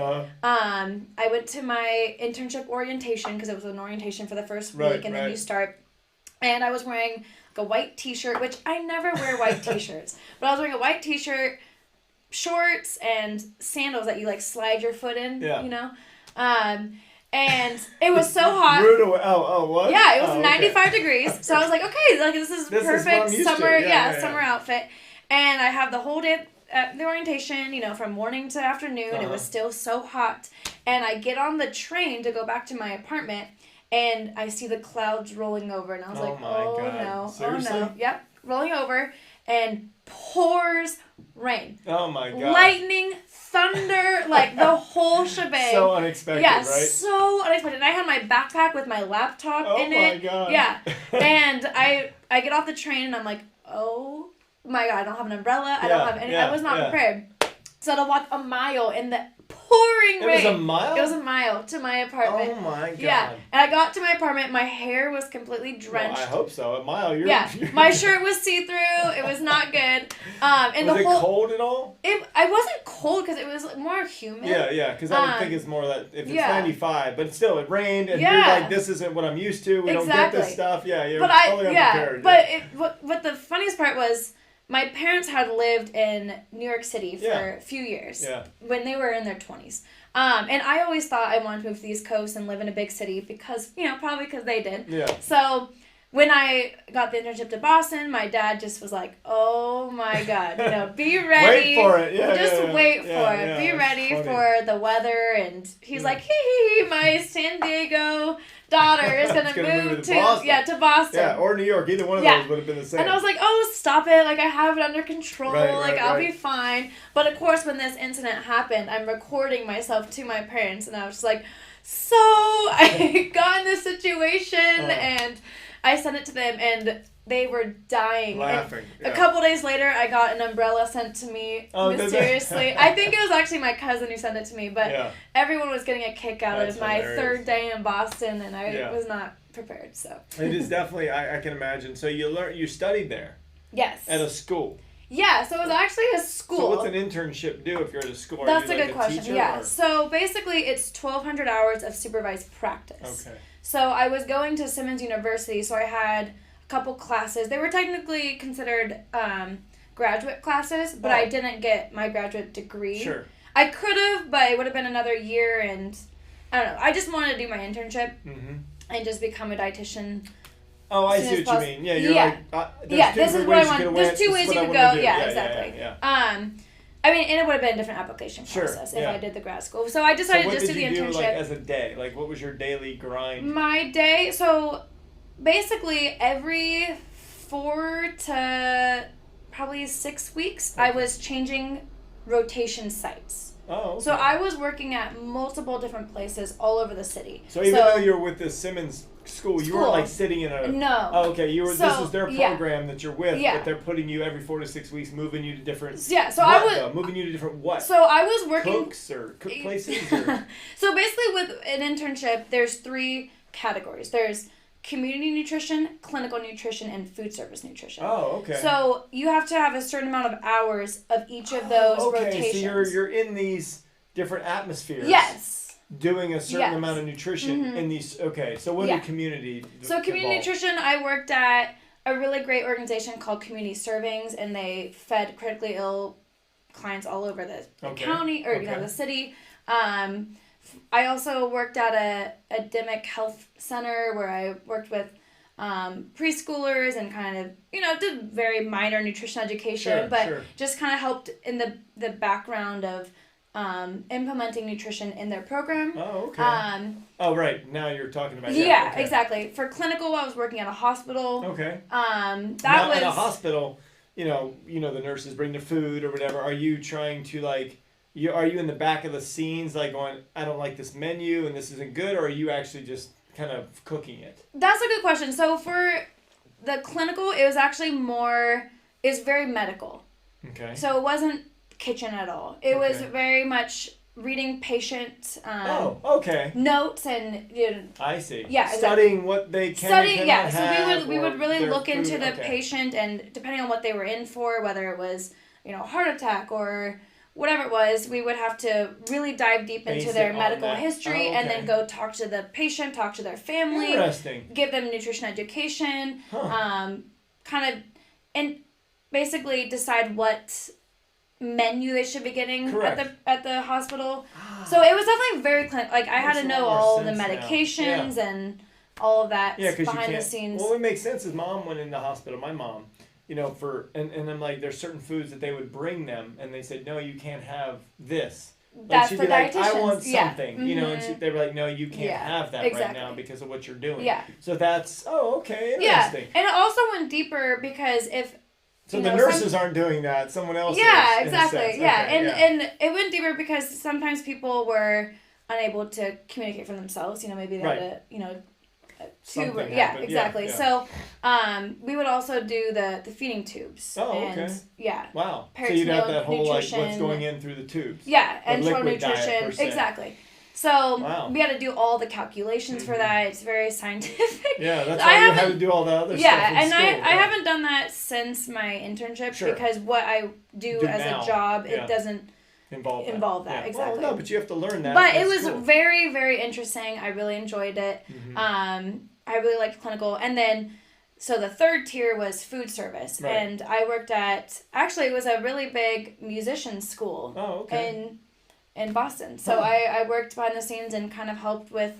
I went to my internship orientation because it was an orientation for the first week, and then you start. And I was wearing like a white T-shirt, which I never wear white T-shirts, but I was wearing a white T-shirt, shorts, and sandals that you like slide your foot in. Yeah. You know. And it was so hot. What? Yeah, it was 95 degrees. So I was like, okay, like this is perfect summer, summer outfit. And I have the whole day at the orientation, you know, from morning to afternoon. It was still so hot. And I get on the train to go back to my apartment, and I see the clouds rolling over, and I was like, oh God. no, Seriously? oh no. Yep, rolling over, and pours rain. Oh my God. Lightning, thunder, like the whole shebang. So unexpected, right? So unexpected. And I had my backpack with my laptop in it. Oh my God. Yeah. And I get off the train and I'm like, oh my God, I don't have an umbrella. I don't have any. I was not prepared. So I had to walk a mile in the pouring rain. It was a mile? It was a mile to my apartment. Oh my God. Yeah. And I got to my apartment. My hair was completely drenched. Well, I hope so. A mile. My shirt was see-through. It was not good. And was it cold at all? I wasn't cold because it was more humid. Yeah. Because I would think it's more that if it's 95, but still it rained and you're like, this isn't what I'm used to. We don't get this stuff. Yeah, you're totally unprepared. But the funniest part was, my parents had lived in New York City for a few years when they were in their 20s. And I always thought I wanted to move to the East Coast and live in a big city because, probably because they did. Yeah. So when I got the internship to Boston, my dad just was like, oh my God, be ready. Wait for it. Wait for it. Be ready for the weather. And he's like, my San Diego daughter is going to move to Boston. Yeah, or New York. Either one of those would have been the same. And I was like, oh, stop it. Like, I have it under control. I'll be fine. But, of course, when this incident happened, I'm recording myself to my parents. And I was just like, so I got in this situation. And I sent it to them. And they were dying. Laughing. A couple days later, I got an umbrella sent to me mysteriously. I think it was actually my cousin who sent it to me, but everyone was getting a kick out of my third day in Boston, and I was not prepared. So it is definitely. I can imagine. So you studied there. Yes. At a school. Yeah, so it was actually a school. So what's an internship do if you're at a school? That's a good question. Yeah. So basically, it's 1,200 hours of supervised practice. Okay. So I was going to Simmons University, so I had couple classes. They were technically considered graduate classes, but I didn't get my graduate degree. Sure. I could have, but it would have been another year, and I don't know. I just wanted to do my internship and just become a dietitian. Oh, I see what you mean. Yeah, you're like, this is what I want. There's two ways you could go. Yeah, exactly. Yeah. I mean, and it would have been a different application process if I did the grad school. So I decided just to do the internship. So what did you do, like, as a day? Like, what was your daily grind? My day, so basically, every 4 to probably 6 weeks, I was changing rotation sites. Oh, okay. So I was working at multiple different places all over the city. So even though you're with the Simmons school, you weren't like sitting in a... No. Oh, okay. This is their program that you're with, but they're putting you every 4 to 6 weeks, moving you to different... Yeah, so I was... Moving you to different what? So I was working... Cooks or cook places? Or... So basically with an internship, there's 3 categories. There's community nutrition, clinical nutrition, and food service nutrition. Oh, okay. So you have to have a certain amount of hours of each of those rotations. So you're in these different atmospheres. Yes. Doing a certain amount of nutrition in these. Okay, so what did community? So community nutrition, I worked at a really great organization called Community Servings, and they fed critically ill clients all over the county or the city. I also worked at a academic health center where I worked with preschoolers and kind of, did very minor nutrition education, just kind of helped in the background of implementing nutrition in their program. Oh, okay. Right. Now you're talking about exactly. For clinical, I was working at a hospital. Okay. That was at a hospital. The nurses bring the food or whatever. Are you trying to are you in the back of the scenes going, I don't like this menu and this isn't good, or are you actually just kind of cooking it? That's a good question. So for the clinical, it was actually very medical. Okay. So it wasn't kitchen at all. It was very much reading patient okay. notes and I see. Yeah, studying what they can studying. and Yeah, have, so we would really their look into food. the Okay. patient, and depending on what they were in for, whether it was heart attack or whatever it was, we would have to really dive deep Base into their it on medical that. history, Oh, and then okay. go talk to the patient, talk to their family, Interesting. give them nutrition education, Huh. kind of, and basically decide what menu they should be getting Correct. at the hospital. So it was definitely very clinical. Like I had Makes to a lot know more all the sense now. medications and all of that Yeah, because you behind can't. the scenes. Well, it makes sense. His mom went in the hospital. My mom, and I'm like, there's certain foods that they would bring them, and they said, no, you can't have this. Like That's she'd the be like, I dietitians. want Yeah. something, and they were like, no, you can't Yeah, have that exactly. right now because of what you're doing. Yeah. So that's okay, Yeah, interesting. and it also went deeper because if So the nurses aren't doing that; someone else. Yeah, is, in a exactly. sense. Yeah, Okay, and it went deeper because sometimes people were unable to communicate for themselves. Maybe they Right. had Something yeah, happened. exactly. Yeah. So, we would also do the feeding tubes. Oh, and, okay. Yeah. Wow. So you'd have that whole like nutrition. what's going in through the tubes. Yeah, The enteral liquid diet, nutrition. per se. Exactly. So Wow. we had to do all the calculations for that. It's very scientific. Yeah, that's I why you had haven't- to do all the other Yeah, stuff in and school. I haven't done that since my internship Sure. because what I do as now. a job, Yeah. it doesn't involve that, Yeah. exactly. Well, no, but you have to learn that. But it That's was cool. very, very interesting. I really enjoyed it. I really liked clinical. And then, so the third tier was food service. Right. And I worked it was a really big musician school in Boston. So I worked behind the scenes and kind of helped with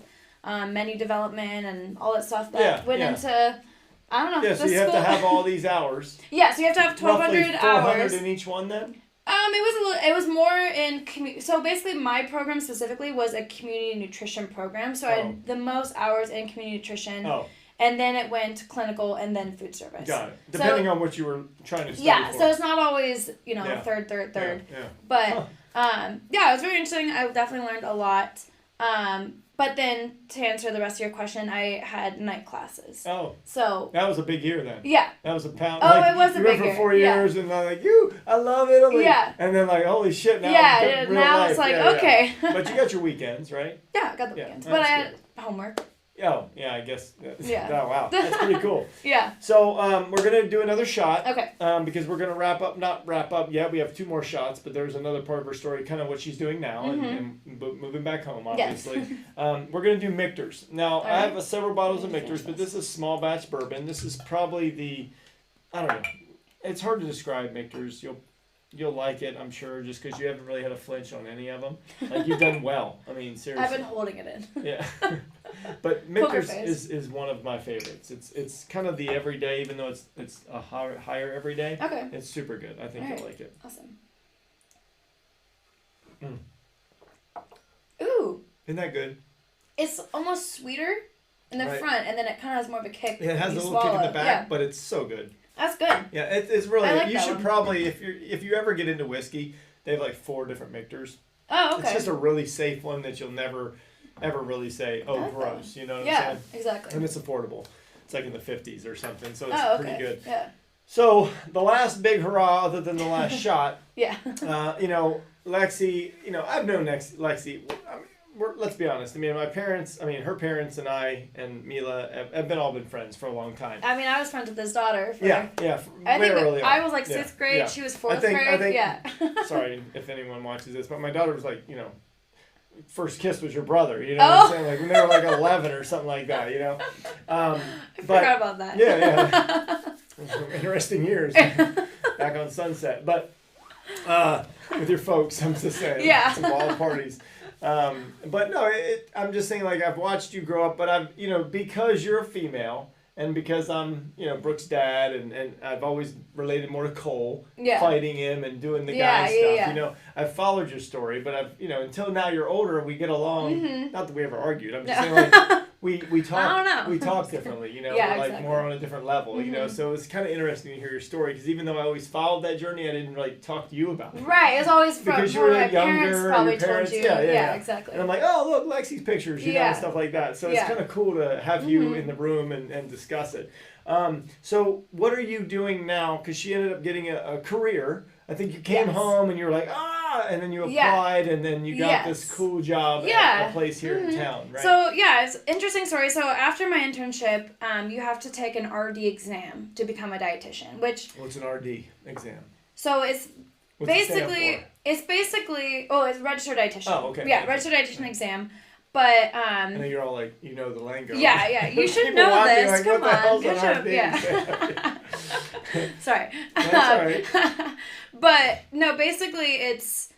menu development and all that stuff that went into, I don't know, Yeah, the so you school. have to have all these hours. Yeah, so you have to have 1,200 roughly 400 hours. in each one then? It was more in so basically my program specifically was a community nutrition program, so I had the most hours in community nutrition, and then it went clinical and then food service. Got it. Depending on what you were trying to study Yeah, for. so it's not always third, Yeah. but it was very interesting. I definitely learned a lot. But then to answer the rest of your question, I had night classes. Oh. So That was a big year then. yeah. That was a pound. Oh, it was a you big went year. for 4 Yeah. years and like, I love Italy. Yeah. And then like, holy shit, now Yeah, I'm getting real now life. it's like, Yeah. okay. But you got your weekends, right? Yeah, I got the Yeah, weekends. that's But I had good. homework. Oh, yeah, I guess. Yeah. Oh, wow. That's pretty cool. Yeah. So we're going to do another shot. Okay. Because we're going to not wrap up yet. We have 2 more shots, but there's another part of her story, kind of what she's doing now and moving back home, obviously. Yes. We're going to do Michter's. Now, I right. have several bottles of Michter's, but this is small batch bourbon. This is probably I don't know. It's hard to describe Michter's. You'll like it, I'm sure, just because you haven't really had a flinch on any of them. Like, you've done well. I mean, seriously. I've been holding it in. Yeah. But Michter's is one of my favorites. It's kind of the everyday, even though it's a higher everyday. Okay. It's super good. I think you'll like it. Awesome. Mm. Ooh. Isn't that good? It's almost sweeter in the Right. front, and then it kind of has more of a kick. Yeah, it has a when you little kick in swallow the it. back, Yeah. but it's so good. That's good. Yeah, it's really I good. like You that should one. probably, if you ever get into whiskey, they have like 4 different Michters. Oh, okay. It's just a really safe one that you'll never ever really say, oh, I like that gross. one. You know what I'm Yeah, saying? exactly. And it's affordable. It's like in the 50s or something, so it's Oh, okay. pretty good. Yeah. So the last big hurrah, other than the last shot, Yeah. Lexi, I've known Lexi. Let's be honest. I mean, her parents and I and Mila have all been friends for a long time. I mean, I was friends with his daughter. Yeah. I way think early on. I was like Yeah, 6th grade. yeah. She was 4th I grade. think, Yeah. Sorry if anyone watches this, but my daughter was like, first kiss was your brother. You know Oh. what I'm saying? Like when they were like 11 or something like that. I forgot about that. Yeah. Some interesting years back on Sunset, but with your folks, I'm just saying. Yeah. Some wild parties. But no, I'm just saying, like, I've watched you grow up, but I've, because you're a female and because I'm, Brooke's dad and I've always related more to Cole, fighting him and doing the guy stuff, Yeah. I've followed your story, but I've, until now you're older, we get along, Mm-hmm. not that we ever argued, I'm just saying, like, we talk, I don't know. we talk differently, Yeah, we're like exactly. more on a different level, Mm-hmm. so it's kind of interesting to hear your story, because even though I always followed that journey, I didn't really talk to you about it. Right. It's always from Because you more were my younger, parents your probably parents- told you. yeah. Exactly. And I'm like, oh, look, Lexi's pictures, and Yeah. stuff like that. So Yeah. it's kind of cool to have you Mhm. in the room and discuss it. So what are you doing now? Because she ended up getting a career. I think you came Yes. home and you were like, and then you applied, and then you got this cool job at a place here in town, right? So, it's an interesting story. So, after my internship, you have to take an RD exam to become a dietitian, which... What's an RD exam? So, it's basically... It's registered dietitian. Oh, okay. Yeah, registered dietitian exam. But, I know you're all like, you know the lingo. Yeah, you should know this. Like, Come on. Good job. Yeah. Sorry. That's all right. But, no, basically it's...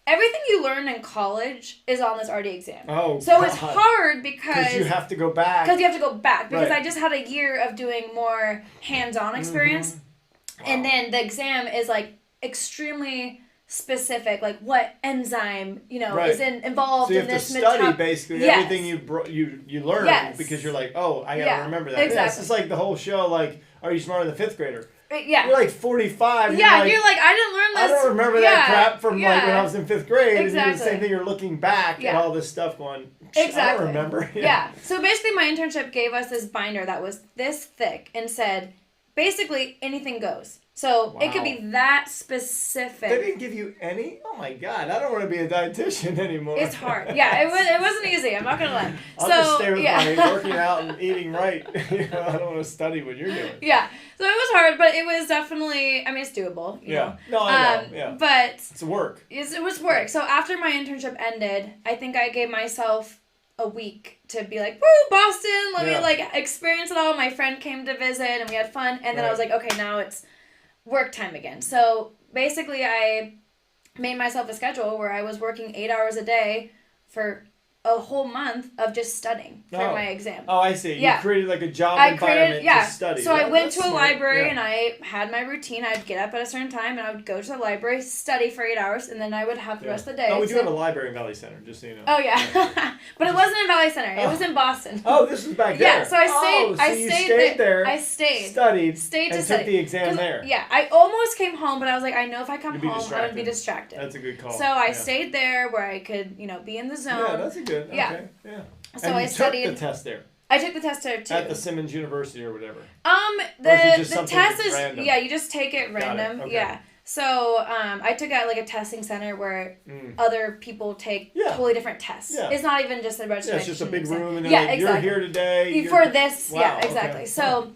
Everything you learn in college is on this RD exam. Oh, so it's hard because you have to go back. Because I just had a year of doing more hands-on experience. Mm-hmm. Wow. And then the exam is like extremely specific, like what enzyme, is involved in this. So you have to study basically everything you learn because you're like, oh, I gotta remember that. Exactly. It's just like the whole show, like, are you smarter than a 5th grader? Yeah. You're like 45. You're like, I didn't learn this. I don't remember that crap from like when I was in 5th grade. Exactly. And you're the same thing. You're looking back at all this stuff going, I don't remember. Yeah. So basically my internship gave us this binder that was this thick and said, basically anything goes. So it could be that specific. They didn't give you any? Oh my God, I don't want to be a dietitian anymore. It's hard. Yeah, it wasn't easy. I'm not going to lie. I'll just stay with my working out and eating right. I don't want to study what you're doing. Yeah. So it was hard, but it was definitely, it's doable. You know? No, I know. Yeah. But it's work. It was work. So after my internship ended, I think I gave myself a week to be like, woo, Boston, let me experience it all. My friend came to visit and we had fun. And then I was like, okay, now it's work time again. So basically I made myself a schedule where I was working 8 hours a day for a whole month of just studying for my exam. Oh, I see. You created like a job environment to study. So I went to a library and I had my routine. I'd get up at a certain time and I would go to the library, study for 8 hours, and then I would have the rest of the day. Oh, we do have a library in Valley Center, just so you know. Oh, yeah. But it wasn't in Valley Center. It was in Boston. Oh, this was back there. Yeah, so I stayed there. I stayed. Stayed to took study. the exam there. Yeah, I almost came home, but I was like, I know if I come home, I would be distracted. That's a good call. So I stayed there where I could, be in the zone. Yeah, that's a good. Okay. Yeah. So and I studied. Took the test there. I took the test there too. At the Simmons University or whatever. The test is random? you just take it random. Okay. Yeah. So I took it at like a testing center where other people take totally different tests. Yeah. It's not even just a registration. Yeah, it's just a big room and they're like, you're here today. For this. Wow, yeah, exactly. Okay. So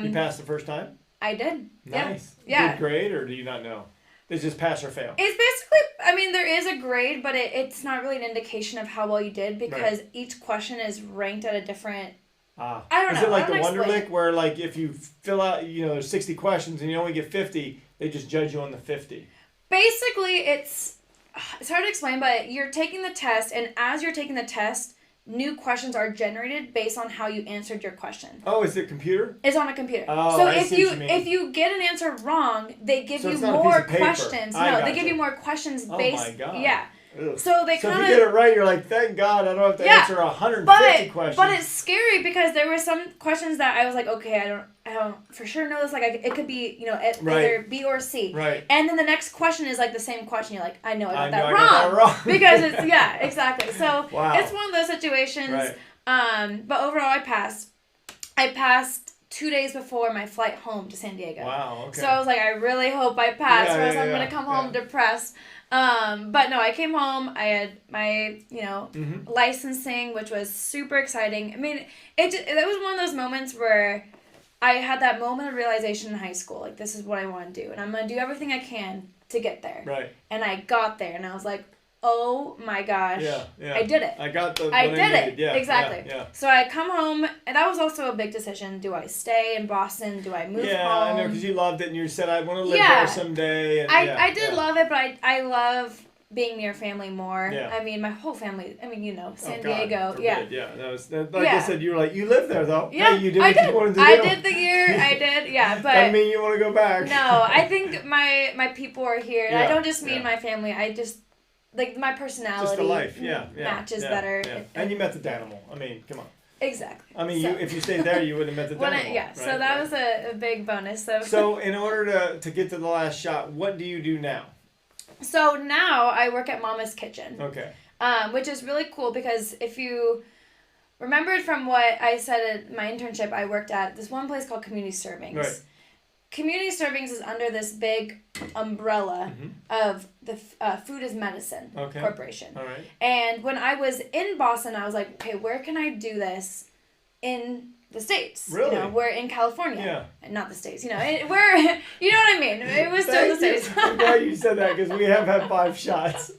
you passed the first time? I did. Nice. Yeah. Good grade, or do you not know? It's just pass or fail. It's basically, there is a grade, but it's not really an indication of how well you did because each question is ranked at a different... I don't know. Is it like the Wonderlic where like if you fill out, there's 60 questions and you only get 50, they just judge you on the 50? Basically, it's hard to explain, but you're taking the test, and as you're taking the test, new questions are generated based on how you answered your question. Oh, is it computer? It's on a computer. Oh, so I see what you mean. If you get an answer wrong, they give you more questions. No, they give you more questions based. Oh my God. Yeah. Ugh. So if you get it right, you're like, thank God I don't have to answer 150 questions. But it's scary because there were some questions that I was like, okay, I don't for sure know this. Like it could be, either B or C. Right. And then the next question is like the same question. You're like, I know I got that wrong. Because it's exactly. So it's one of those situations. Right. But overall, I passed. I passed 2 days before my flight home to San Diego. Wow. Okay. So I was like, I really hope I pass, or else I'm gonna come home depressed. But no, I came home. I had my, licensing, which was super exciting. I mean, it was one of those moments where I had that moment of realization in high school, like, this is what I want to do, and I'm going to do everything I can to get there. Right. And I got there, and I was like, oh my gosh. Yeah. I did it. I did it. Yeah. Exactly. Yeah. So I come home, and that was also a big decision. Do I stay in Boston? Do I move home? Yeah, I know, because you loved it, and you said, I want to live there someday. And, I did love it, but I love being near family more. Yeah. I mean, my whole family, San God, Diego. forbid. Yeah. That was, I said, you were like, you live there, though. Yeah, hey, you did what you wanted to do. I did the year, but... Doesn't mean you want to go back. No, I think my people are here, and I don't just mean my family, I just... Like, my personality just the life, matches better. Yeah. And you met the Danimal. I mean, come on. Exactly. I mean, if you stayed there, you wouldn't have met the Danimal. Right? So that was a big bonus. So in order to get to the last shot, what do you do now? So now I work at Mama's Kitchen. Okay. Which is really cool because if you remembered from what I said at my internship, I worked at this one place called Community Servings. Right. community servings is under this big umbrella of the Food is Medicine Corporation. All right. And when I was in Boston, I was like, okay, where can I do this in the States? Really? You know, we're in California. Yeah. Not the States, you know. We're, you know what I mean? It was still the States. I'm glad you said that because we have had 5 shots.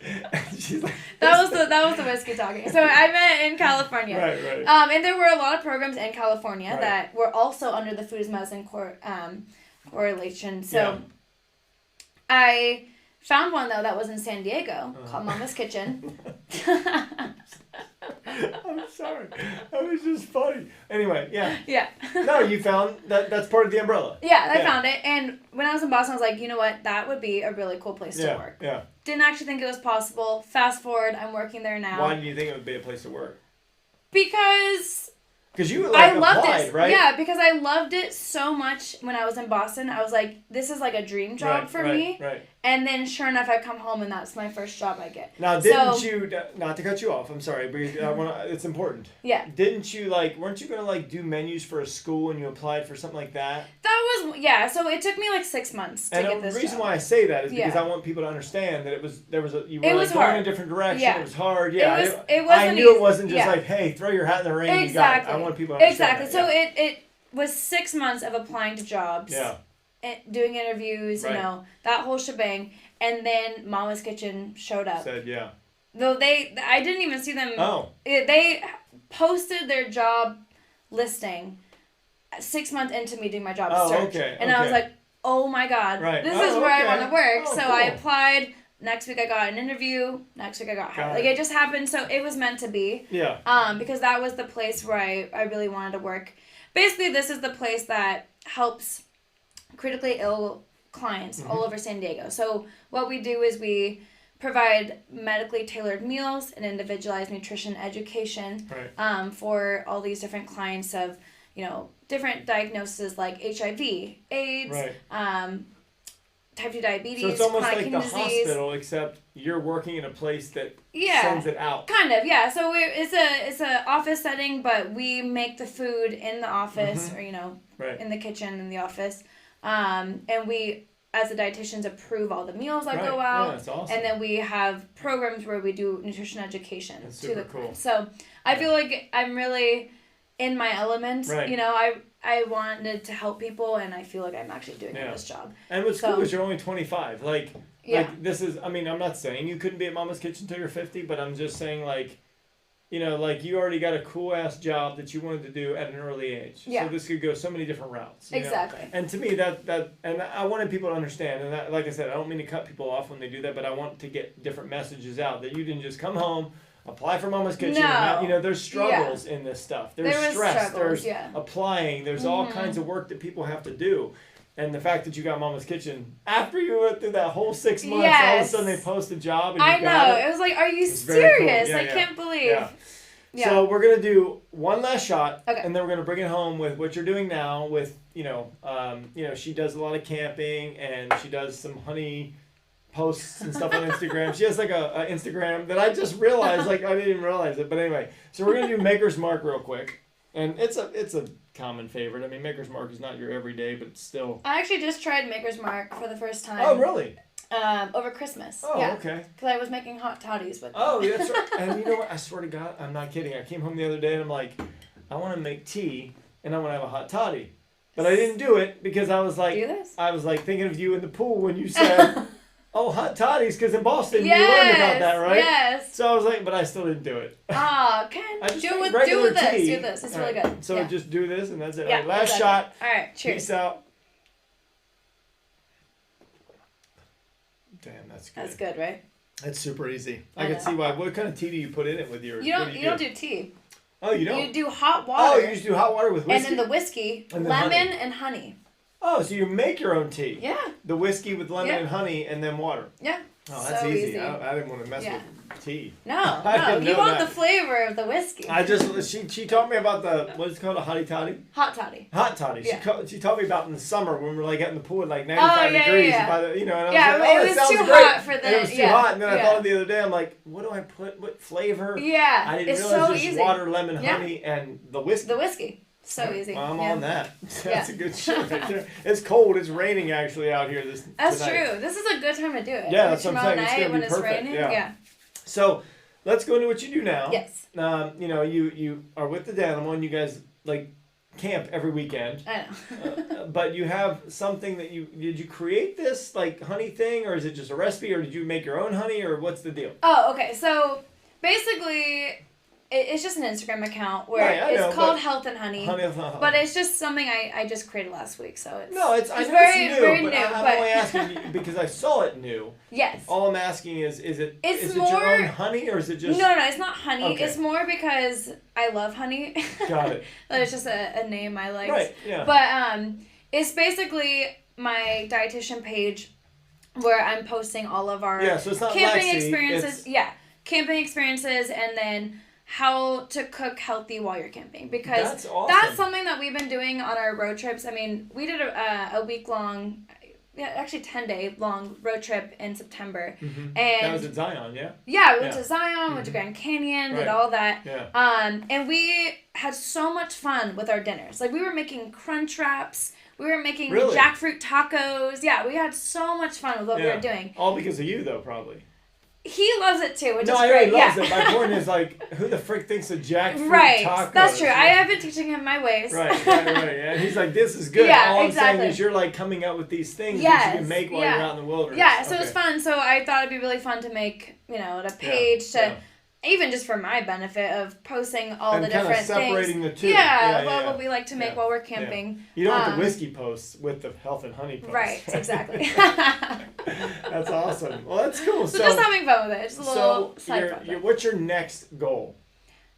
She's like, that was the whiskey talking. So I meant in California. Right. And there were a lot of programs in California that were also under the Food is Medicine correlation. So I found one though that was in San Diego called Mama's Kitchen. I'm sorry. That was just funny. Anyway, yeah. Yeah. No, you found that's part of the umbrella. Yeah, I found it. And when I was in Boston, I was like, you know what? That would be a really cool place to work. Yeah. Didn't actually think it was possible. Fast forward, I'm working there now. Why do you think it would be a place to work? Because you I loved applied, it, right? Yeah, because I loved it so much when I was in Boston. I was like, this is like a dream job for me. Right. And then sure enough, I come home and that's my first job I get. Now, didn't you, not to cut you off, I'm sorry, but it's important. Yeah. Didn't you, weren't you going to, do menus for a school and you applied for something like that? That was, yeah, so it took me 6 months to get this job. And the reason why I say that is because I want people to understand that you were going hard. in a different direction. Yeah. It was hard. Yeah. It wasn't I knew easy. it wasn't just hey, throw your hat in the ring and you got it. I want people to understand Exactly. So it was 6 months of applying to jobs. Yeah. Doing interviews, you know, that whole shebang. And then Mama's Kitchen showed up. Said, yeah. Though I didn't even see them. Oh. They posted their job listing 6 months into me doing my job search. Okay. And I was like, oh my God, this is where I want to work. So cool. I applied. Next week I got an interview. Next week I got hired. It just happened. So it was meant to be. Yeah. Because that was the place where I really wanted to work. Basically, this is the place that helps critically ill clients all over San Diego. So what we do is we provide medically tailored meals and individualized nutrition education for all these different clients of, different diagnoses like HIV, AIDS, type 2 diabetes, so it's almost chronic like the disease. hospital, except you're working in a place that sends it out. Kind of, yeah. So it's a office setting, but we make the food in the office or, in the kitchen in the office. And we, as the dietitians, approve all the meals that go out. Yeah, that's awesome. And then we have programs where we do nutrition education that's to super the cool. clients. So I feel like I'm really in my element. Right. I wanted to help people, and I feel like I'm actually doing this job. And what's cool is you're only 25. Like this is, I'm not saying you couldn't be at Mama's Kitchen until you're 50, but I'm just saying you already got a cool ass job that you wanted to do at an early age. Yeah. So this could go so many different routes. Exactly. And to me and I wanted people to understand, and that, like I said, I don't mean to cut people off when they do that, but I want to get different messages out that you didn't just come home, apply for Mama's Kitchen. No. There's struggles in this stuff. There's stress. There's applying. There's all kinds of work that people have to do. And the fact that you got Mama's Kitchen after you went through that whole 6 months, all of a sudden they post a job and you got it. It was like, are you serious? Cool. I can't believe. Yeah. So we're gonna do one last shot, and then we're gonna bring it home with what you're doing now. With she does a lot of camping and she does some honey posts and stuff on Instagram. She has like a Instagram that I just realized, I didn't even realize it. But anyway, so we're gonna do Maker's Mark real quick, and it's a common favorite. I mean, Maker's Mark is not your everyday, but it's still. I actually just tried Maker's Mark for the first time. Oh, really? Over Christmas. Oh, okay. Because I was making hot toddies with them. Oh, that's right. And you know what? I swear to God, I'm not kidding. I came home the other day and I'm like, I want to make tea and I want to have a hot toddy. But I didn't do it because I was like, thinking of you in the pool when you said, oh, hot toddies, because in Boston you learned about that, right? Yes. So I was like, but I still didn't do it. Ken, do this. Do this. It's really good. So just do this and that's it. Yeah, All right, last shot. All right, cheers. Peace out. Damn, that's good. That's good, right? That's super easy. I can see why. What kind of tea do you put in it with your? You don't do tea. Oh, you don't? You do hot water. Oh, you just do hot water with whiskey? And then the whiskey, lemon, and honey. Oh, so you make your own tea? Yeah. The whiskey with lemon and honey and then water? Yeah. Oh, that's so easy. I didn't want to mess with tea. No, you want the flavor of the whiskey. She taught me about what is it called, a hottie toddy? Hot toddy. Hot toddy. Yeah. She taught me about in the summer when we were out in the pool at 95 degrees. Yeah. By the, and I was like, it was too hot for that. And it was too hot, and then I thought of the other day, I'm like, what do I put? What flavor? Yeah. I didn't realize just water, lemon, honey, and the whiskey. The whiskey. So easy. Well, I'm yeah. on that. That's a good show right there. It's cold. It's raining actually out here That's tonight. true. This is a good time to do it. Yeah, that's what I'm saying. It's Tomorrow gonna night be when perfect. it's raining. Yeah. So let's go into what you do now. Yes. You are with the Danimal and you guys like camp every weekend. I know. But you have something that did you create this like honey thing, or is it just a recipe, or did you make your own honey, or what's the deal? Oh, okay. So basically, it's just an Instagram account where it's called Health and Honey. But it's just something I just created last week, so it's I know very, it's new, very but new. I'm only asking you because I saw it new. Yes. All I'm asking is it more, your own honey, or is it just... No, it's not honey. Okay. It's more because I love honey. Got it. It's just a name I liked. Right, yeah. But it's basically my dietitian page where I'm posting all of our so it's not camping Lexi, experiences. Yeah, camping experiences, and then how to cook healthy while you're camping, because that's awesome. That's something that we've been doing on our road trips. I mean, we did a week-long, 10-day long road trip in September. Mm-hmm. And that was at Zion, yeah? Yeah, we went to Zion, went to Grand Canyon, did all that. Yeah. And we had so much fun with our dinners. Like, we were making crunch wraps. We were making jackfruit tacos. Yeah, we had so much fun with what we were doing. All because of you, though, probably. He loves it too, which is I great. loves it. My point is, like, who the frick thinks of jackfruit tacos? That's true. I have been teaching him my ways. Right. And he's like, this is good. Yeah, all I'm saying is you're, like, coming up with these things that you can make while you're out in the wilderness. Yeah, so it's fun. So I thought it'd be really fun to make, a page to... Even just for my benefit of posting all the different things. Separating the two. What we like to make while we're camping. Yeah. You don't want the whiskey posts with the health and honey posts. Right, exactly. That's awesome. Well, that's cool. So just having fun with it. Just a little side project. What's your next goal?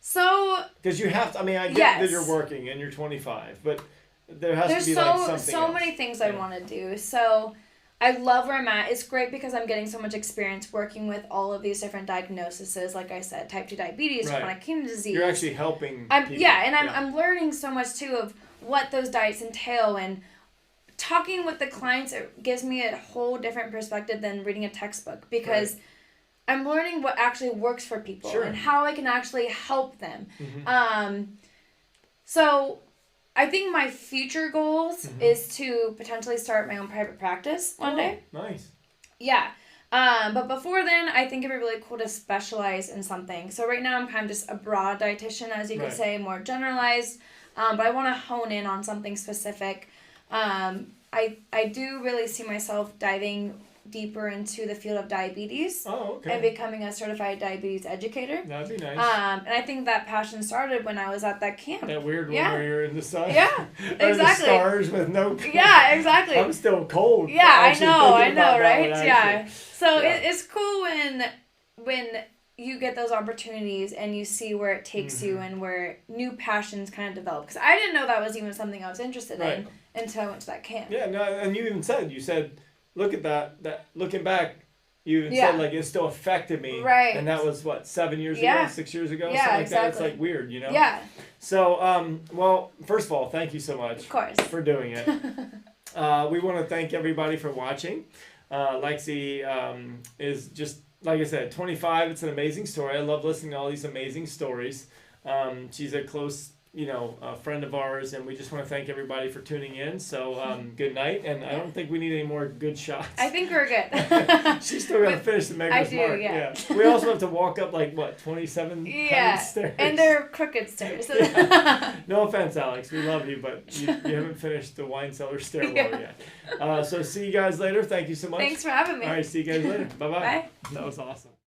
So... Because you have to, I get that you're working and you're 25, but there has to be something so many things I want to do. So... I love where I'm at. It's great because I'm getting so much experience working with all of these different diagnoses. Like I said, type 2 diabetes, chronic kidney disease. You're actually helping people. I'm learning so much too of what those diets entail, and talking with the clients, it gives me a whole different perspective than reading a textbook, because I'm learning what actually works for people and how I can actually help them. Mm-hmm. So I think my future goals is to potentially start my own private practice one day. Nice. Yeah. But before then, I think it'd be really cool to specialize in something. So right now I'm kind of just a broad dietitian, as you could say, more generalized. But I want to hone in on something specific. I do really see myself diving deeper into the field of diabetes and becoming a certified diabetes educator. That'd be nice. And I think that passion started when I was at that camp. That weird one where you're in the sun. Yeah, exactly. The stars with no... Yeah, exactly. I'm still cold. Yeah, I know, right? Yeah. So it's cool when you get those opportunities and you see where it takes you and where new passions kind of develop. Because I didn't know that was even something I was interested in until I went to that camp. Yeah, no, and you said, look at that looking back, you even said, like, it still affected me. Right. And that was, 7 years ago, 6 years ago? Yeah, something like exactly. that. It's, like, weird, Yeah. So, well, first of all, thank you so much. Of course. For doing it. We want to thank everybody for watching. Lexi is just, like I said, 25. It's an amazing story. I love listening to all these amazing stories. She's a close... a friend of ours, and we just want to thank everybody for tuning in. So, good night, and I don't think we need any more good shots. I think we're good. She's still got to finish the Mega's mark. Yeah. We also have to walk up 27 stairs. And they're crooked stairs. No offense, Alex. We love you, but you haven't finished the wine cellar stairwell yet. So, see you guys later. Thank you so much. Thanks for having me. All right, see you guys later. Bye-bye. Bye. That was awesome.